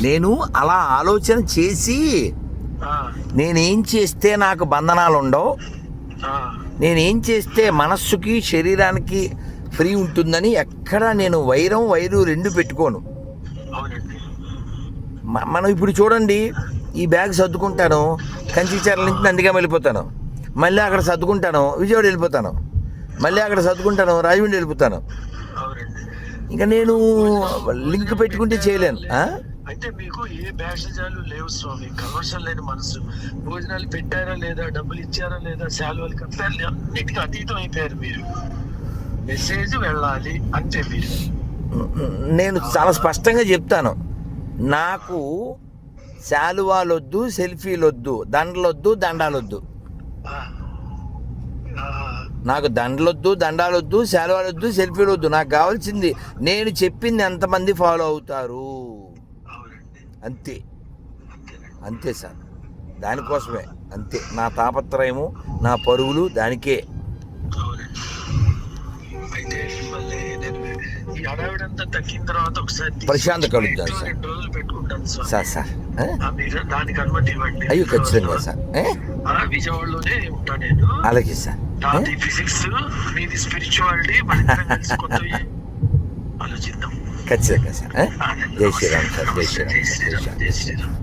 నేను అలా ఆలోచన చేసి నేనేం చేస్తే నాకు బంధనాలు ఉండవు, నేనేం చేస్తే మనస్సుకి శరీరానికి ఫ్రీ ఉంటుందని ఎక్కడ నేను వైరు రెండు పెట్టుకోను. మనం ఇప్పుడు చూడండి, ఈ బ్యాగ్ సర్దుకుంటాను, కంచిచర్ల నుంచి నందిగా వెళ్ళిపోతాను, మళ్ళీ అక్కడ సర్దుకుంటాను విజయవాడ వెళ్ళిపోతాను, మళ్ళీ అక్కడ సర్దుకుంటాను రాజమండ్రి వెళ్ళిపోతాను. ఇంకా నేను లింక్ పెట్టుకుంటే చేయలేను. అయితే మీకు ఏ భేషజాలు లేవు స్వామి, కల్మషం లేని మనసు. భోజనాలు పెట్టారా లేదా, డబ్బులు ఇచ్చారా లేదా, శాలువాలు కప్పారు, అన్నిటికీ అతీతం అయిపోయారు మీరు. మెసేజ్ వెళ్ళాలి అంతే. మీరు నేను చాలా స్పష్టంగా చెప్తాను, నాకు శాలువాలొద్దు, సెల్ఫీలొద్దు, దండలొద్దు, దండాలొద్దు. నాకు దండలొద్దు, శాలువాలొద్దు, సెల్ఫీలొద్దు. నాకు కావాల్సింది నేను చెప్పింది ఎంతమంది ఫాలో అవుతారు, అంతే సార్. దానికోసమే, అంతే. నా తాపత్రయము, నా పరుగులు దానికే. ప్రశాంత్ కలుద్దాం సార్. 2 రోజులు పెట్టుకుంటాను సార్ మీరు దానికి అనుమతి ఇవ్వండి. అయ్యో ఖచ్చితంగా సార్. విజయవాడలోనే ఉంటా నేను. అలాగే సార్. నాది ఫిజిక్స్, మీది స్పిరిచువాలిటీ, ఆలోచిద్దాం. ఖచ్చితంగా సార్. జై శ్రీరామ్ సార్. జై శ్రీరామ్.